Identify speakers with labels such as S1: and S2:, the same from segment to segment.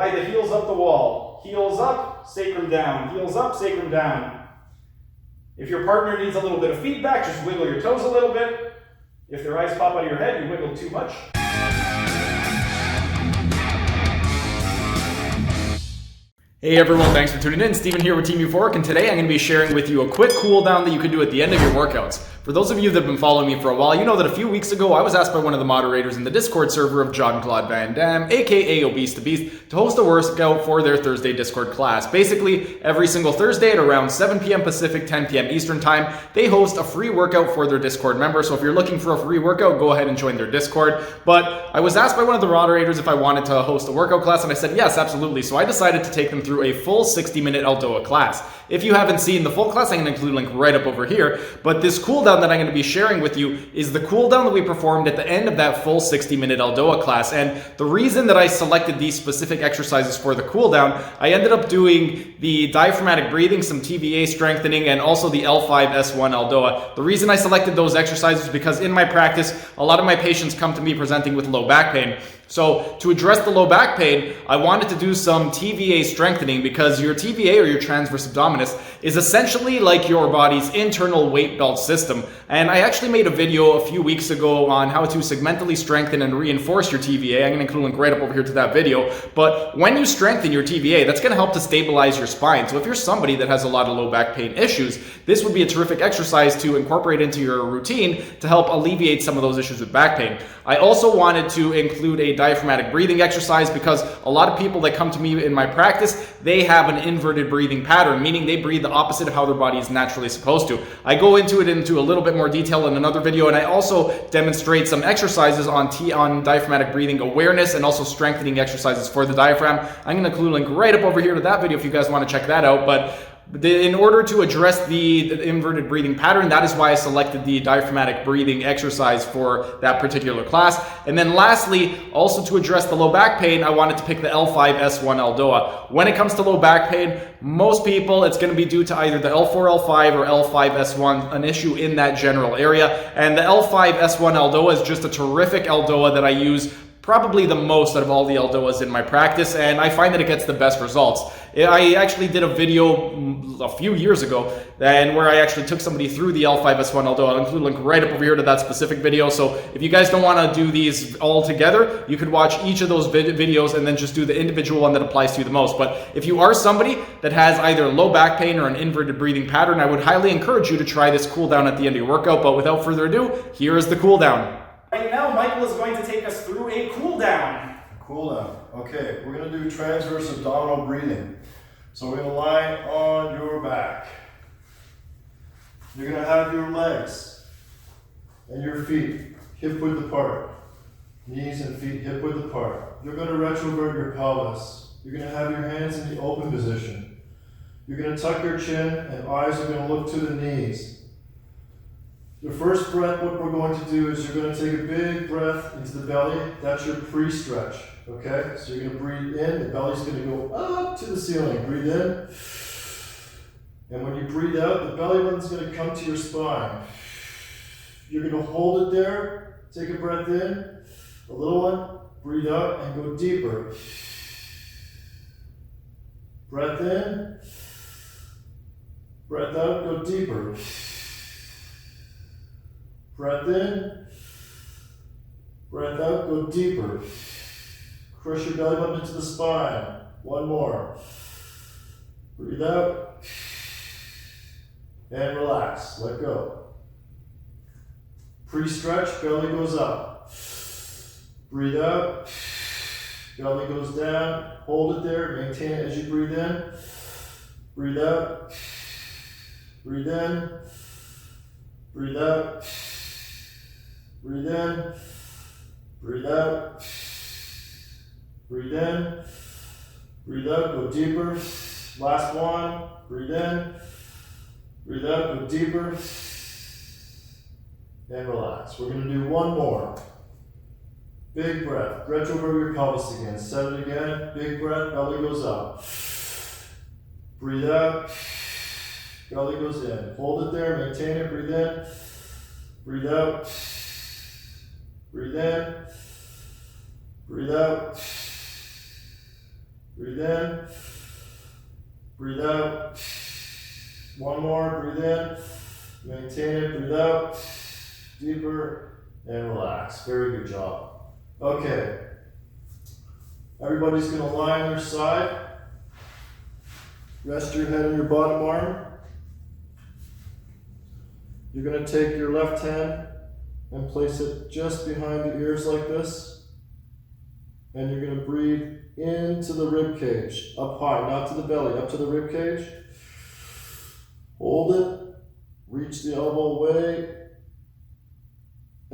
S1: Ride the heels up the wall. Heels up, sacrum down. Heels up, sacrum down. If your partner needs a little bit of feedback, just wiggle your toes a little bit. If their eyes pop out of your head, you wiggle too much. Hey everyone, thanks for tuning in. Steven here with Team Euphoric, and today I'm going to be sharing with you a quick cool down that you can do at the end of your workouts. For those of you that have been following me for a while, you know that a few weeks ago I was asked by one of the moderators in the Discord server of Claude Van Damme, aka Obese the Beast, to host a workout for their Thursday Discord class. Basically, every single Thursday at around 7 p.m. Pacific, 10 p.m. Eastern Time, they host a free workout for their Discord members. So if you're looking for a free workout, go ahead and join their Discord. But I was asked by one of the moderators if I wanted to host a workout class, and I said yes, absolutely. So I decided to take them through a full 60-minute ELDOA class. If you haven't seen the full class, I'm going to include a link right up over here. But this cool down that I'm going to be sharing with you is the cool down that we performed at the end of that full 60-minute ELDOA class. And the reason that I selected these specific exercises for the cool down, I ended up doing the diaphragmatic breathing, some TVA strengthening, and also the L5S1 ELDOA. The reason I selected those exercises is because in my practice, a lot of my patients come to me presenting with low back pain. So to address the low back pain, I wanted to do some TVA strengthening because your TVA, or your transverse abdominis, is essentially like your body's internal weight belt system. And I actually made a video a few weeks ago on how to segmentally strengthen and reinforce your TVA. I'm going to include a link right up over here to that video. But when you strengthen your TVA, that's going to help to stabilize your spine. So if you're somebody that has a lot of low back pain issues, this would be a terrific exercise to incorporate into your routine to help alleviate some of those issues with back pain. I also wanted to include a diaphragmatic breathing exercise because a lot of people that come to me in my practice, they have an inverted breathing pattern, meaning they breathe the opposite of how their body is naturally supposed to. I go into it into a little bit more detail in another video, and I also demonstrate some exercises on diaphragmatic breathing awareness and also strengthening exercises for the diaphragm. I'm going to include a link right up over here to that video if you guys want to check that out. But in order to address the inverted breathing pattern, that is why I selected the diaphragmatic breathing exercise for that particular class. And then lastly, also to address the low back pain, I wanted to pick the L5S1 ELDOA. When it comes to low back pain, most people, it's going to be due to either the L4, L5, or L5S1, an issue in that general area. And the L5S1 ELDOA is just a terrific ELDOA that I use probably the most out of all the ELDOAs in my practice, and I find that it gets the best results. I actually did a video a few years ago and where I actually took somebody through the L5S1 ELDOA. I'll include a link right up over here to that specific video. So if you guys don't want to do these all together, you could watch each of those videos and then just do the individual one that applies to you the most. But if you are somebody that has either low back pain or an inverted breathing pattern, I would highly encourage you to try this cool down at the end of your workout. But without further ado, here is the cool down. Right now, Michael is going to take us through a cool down.
S2: Cool down. Okay, we're going to do transverse abdominal breathing. So we're going to lie on your back. You're going to have your legs and your feet hip width apart. Knees and feet hip width apart. You're going to retrovert your pelvis. You're going to have your hands in the open position. You're going to tuck your chin and eyes are going to look to the knees. The first breath, what we're going to do is you're going to take a big breath into the belly. That's your pre-stretch, okay? So you're going to breathe in, the belly's going to go up to the ceiling. Breathe in. And when you breathe out, the belly button's going to come to your spine. You're going to hold it there. Take a breath in, a little one. Breathe out and go deeper. Breath in. Breath out, go deeper. Breath in, breath out, go deeper. Crush your belly button into the spine. One more. Breathe out and relax. Let go. Pre-stretch, belly goes up. Breathe out, belly goes down. Hold it there, maintain it as you breathe in. Breathe out, breathe in, breathe out. Breathe in, breathe out, breathe in, breathe out, go deeper. Last one, breathe in, breathe out, go deeper, and relax. We're going to do one more. Big breath, stretch over your pelvis again. Set it again, big breath, belly goes up. Breathe out, belly goes in. Hold it there, maintain it, breathe in, breathe out. Breathe in, breathe out, Breathe in. Breathe out. One more, breathe in. Maintain it, breathe out. Deeper, and relax. Very good job. Okay. Everybody's gonna lie on their side. Rest your head on your bottom arm. You're going to take your left hand and place it just behind the ears like this. And you're going to breathe into the rib cage, up high, not to the belly, up to the rib cage. Hold it, reach the elbow away.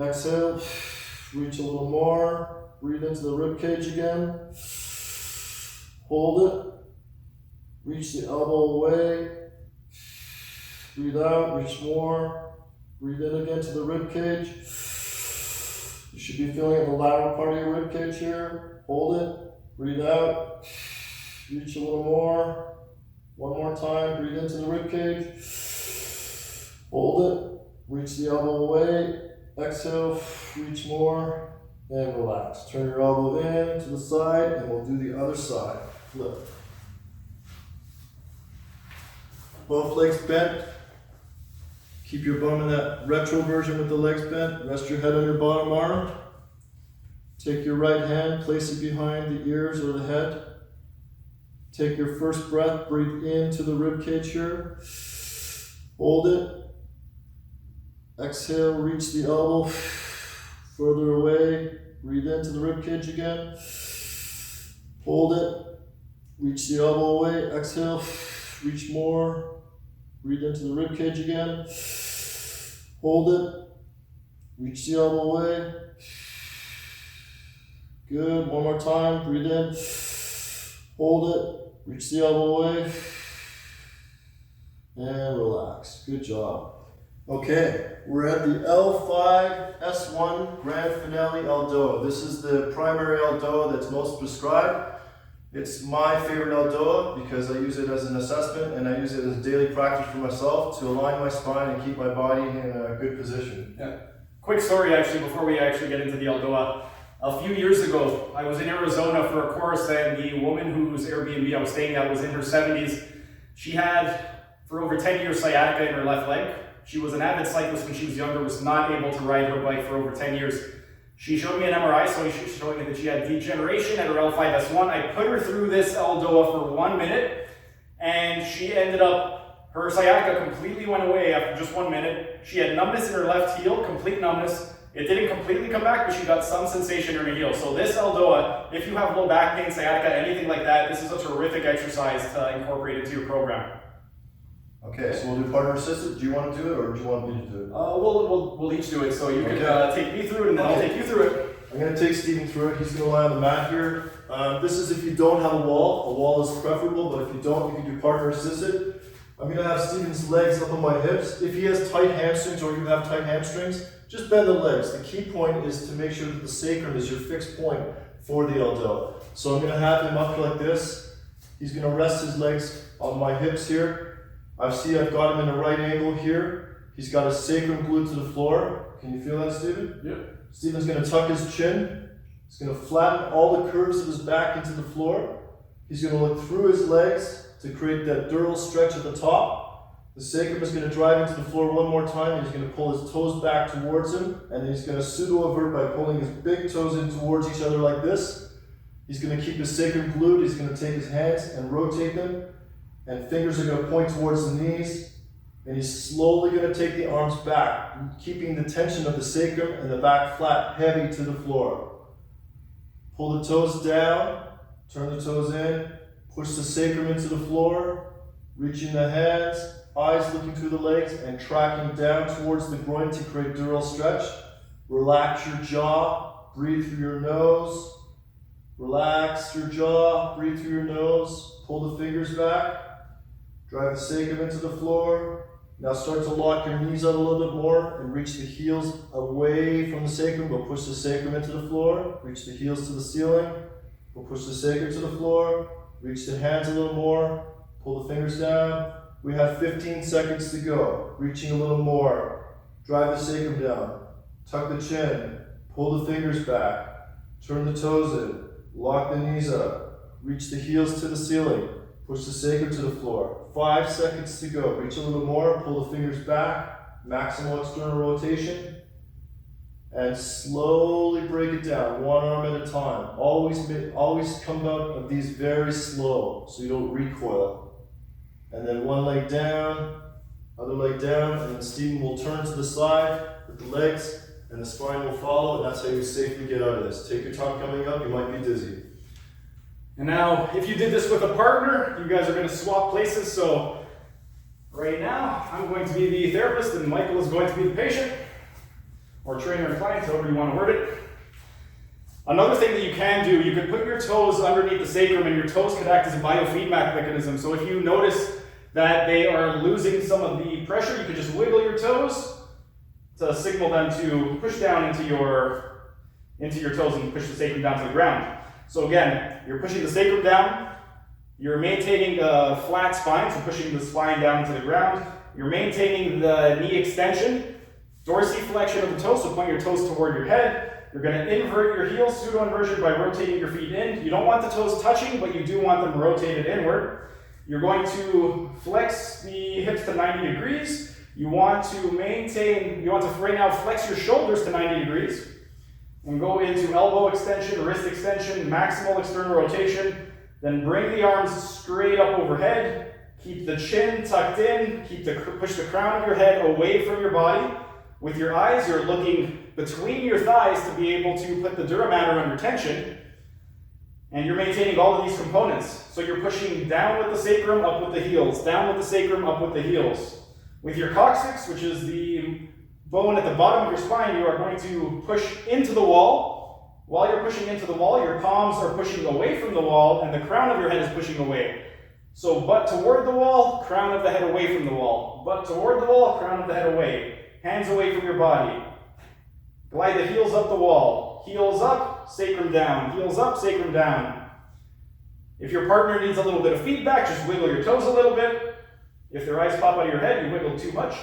S2: Exhale, reach a little more, breathe into the rib cage again. Hold it, reach the elbow away. Breathe out, reach more. Breathe in again to the rib cage. You should be feeling it in the lateral part of your rib cage here. Hold it. Breathe out. Reach a little more. One more time. Breathe into the rib cage. Hold it. Reach the elbow away. Exhale. Reach more. And relax. Turn your elbow in to the side, and we'll do the other side. Flip. Both legs bent. Keep your bum in that retroversion with the legs bent. Rest your head on your bottom arm. Take your right hand, place it behind the ears or the head. Take your first breath, breathe into the rib cage here. Hold it. Exhale, reach the elbow further away. Breathe into the rib cage again. Hold it. Reach the elbow away. Exhale, reach more. Breathe into the rib cage again. Hold it. Reach the elbow away. Good. One more time. Breathe in. Hold it. Reach the elbow away. And relax. Good job. Okay, we're at the L5S1 Grand Finale ELDOA. This is the primary ELDOA that's most prescribed. It's my favorite ELDOA because I use it as an assessment and I use it as a daily practice for myself to align my spine and keep my body in a good position.
S1: Yeah. Quick story actually before we actually get into the ELDOA. A few years ago, I was in Arizona for a course and the woman whose Airbnb I was staying at was in her 70s. She had, for over 10 years, sciatica in her left leg. She was an avid cyclist when she was younger, was not able to ride her bike for over 10 years. She showed me an MRI, so she's showing me that she had degeneration at her L5S1. I put her through this ELDOA for 1 minute, and she ended up, her sciatica completely went away after just 1 minute. She had numbness in her left heel, complete numbness. It didn't completely come back, but she got some sensation in her heel. So this ELDOA, if you have low back pain, sciatica, anything like that, this is a terrific exercise to incorporate into your program.
S2: Okay, so we'll do partner assisted. Do you want to do it or do you want me to do it?
S1: We'll each do it. So you can take me through it and then I'll take you through it.
S2: I'm going to take Stephen through it. He's going to lie on the mat here. This is if you don't have a wall. A wall is preferable, but if you don't, you can do partner assisted. I'm going to have Stephen's legs up on my hips. If he has tight hamstrings or you have tight hamstrings, just bend the legs. The key point is to make sure that the sacrum is your fixed point for the ELDOA. So I'm going to have him up like this. He's going to rest his legs on my hips here. I've got him in a right angle here. He's got his sacrum glued to the floor. Can you feel that, Stephen?
S1: Yeah.
S2: Stephen's going to tuck his chin. He's going to flatten all the curves of his back into the floor. He's going to look through his legs to create that dural stretch at the top. The sacrum is going to drive into the floor one more time, and he's going to pull his toes back towards him, and then he's going to pseudo-avert by pulling his big toes in towards each other like this. He's going to keep his sacrum glued. He's going to take his hands and rotate them. And fingers are going to point towards the knees, and he's slowly going to take the arms back, keeping the tension of the sacrum and the back flat, heavy to the floor. Pull the toes down, turn the toes in, push the sacrum into the floor, reaching the hands, eyes looking through the legs, and tracking down towards the groin to create dural stretch. Relax your jaw, breathe through your nose. Relax your jaw, breathe through your nose, pull the fingers back. Drive the sacrum into the floor. Now start to lock your knees out a little bit more and reach the heels away from the sacrum. We'll push the sacrum into the floor. Reach the heels to the ceiling. We'll push the sacrum to the floor. Reach the hands a little more. Pull the fingers down. We have 15 seconds to go. Reaching a little more. Drive the sacrum down. Tuck the chin. Pull the fingers back. Turn the toes in. Lock the knees up. Reach the heels to the ceiling. Push the sacrum to the floor. 5 seconds to go. Reach a little more. Pull the fingers back. Maximal external rotation. And slowly break it down, one arm at a time. Always come out of these very slow, so you don't recoil. And then one leg down, other leg down, and then Stephen will turn to the side with the legs, and the spine will follow, and that's how you safely get out of this. Take your time coming up, you might be dizzy.
S1: And now, if you did this with a partner, you guys are going to swap places. So right now, I'm going to be the therapist, and Michael is going to be the patient, or trainer and client, however you want to word it. Another thing that you can do, you can put your toes underneath the sacrum, and your toes could act as a biofeedback mechanism. So if you notice that they are losing some of the pressure, you could just wiggle your toes to signal them to push down into your toes and push the sacrum down to the ground. So again, you're pushing the sacrum down, you're maintaining a flat spine, so pushing the spine down into the ground, you're maintaining the knee extension, dorsiflexion of the toes, so point your toes toward your head. You're going to invert your heels, pseudo-inversion, by rotating your feet in. You don't want the toes touching, but you do want them rotated inward. You're going to flex the hips to 90 degrees. You want to right now flex your shoulders to 90 degrees. And go into elbow extension, wrist extension, maximal external rotation. Then bring the arms straight up overhead. Keep the chin tucked in. Push the crown of your head away from your body. With your eyes, you're looking between your thighs to be able to put the dura mater under tension. And you're maintaining all of these components. So you're pushing down with the sacrum, up with the heels. Down with the sacrum, up with the heels. With your coccyx, which is the bone at the bottom of your spine, you are going to push into the wall. While you're pushing into the wall, your palms are pushing away from the wall, and the crown of your head is pushing away. So butt toward the wall, crown of the head away from the wall. Butt toward the wall, crown of the head away. Hands away from your body. Glide the heels up the wall. Heels up, sacrum down. Heels up, sacrum down. If your partner needs a little bit of feedback, just wiggle your toes a little bit. If their eyes pop out of your head, you wiggle too much.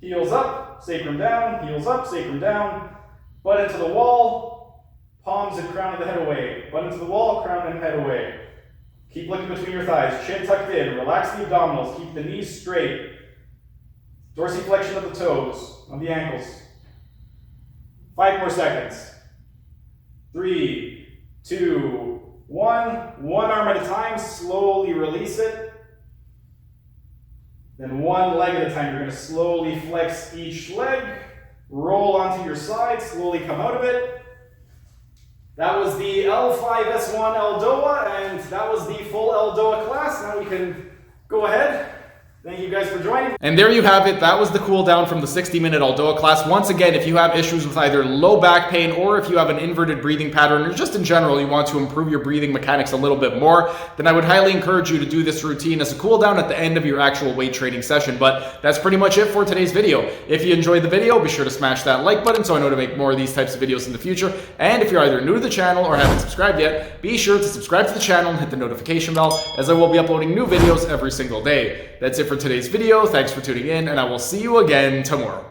S1: Heels up, sacrum down. Heels up, sacrum down. Butt into the wall. Palms and crown of the head away. Butt into the wall, crown and head away. Keep looking between your thighs. Chin tucked in. Relax the abdominals. Keep the knees straight. Dorsiflexion of the toes, of the ankles. 5 more seconds. 3, 2, 1. One arm at a time, slowly release it. Then one leg at a time. You're going to slowly flex each leg, roll onto your side, slowly come out of it. That was the L5S1 ELDOA, and that was the full ELDOA class. Now we can go ahead. Thank you guys for joining. And there you have it. That was the cool down from the 60-minute ELDOA class. Once again, if you have issues with either low back pain or if you have an inverted breathing pattern or just in general you want to improve your breathing mechanics a little bit more, then I would highly encourage you to do this routine as a cool down at the end of your actual weight training session. But that's pretty much it for today's video. If you enjoyed the video, be sure to smash that like button so I know to make more of these types of videos in the future. And if you're either new to the channel or haven't subscribed yet, be sure to subscribe to the channel and hit the notification bell, as I will be uploading new videos every single day. That's it for today's video. Thanks for tuning in, and I will see you again tomorrow.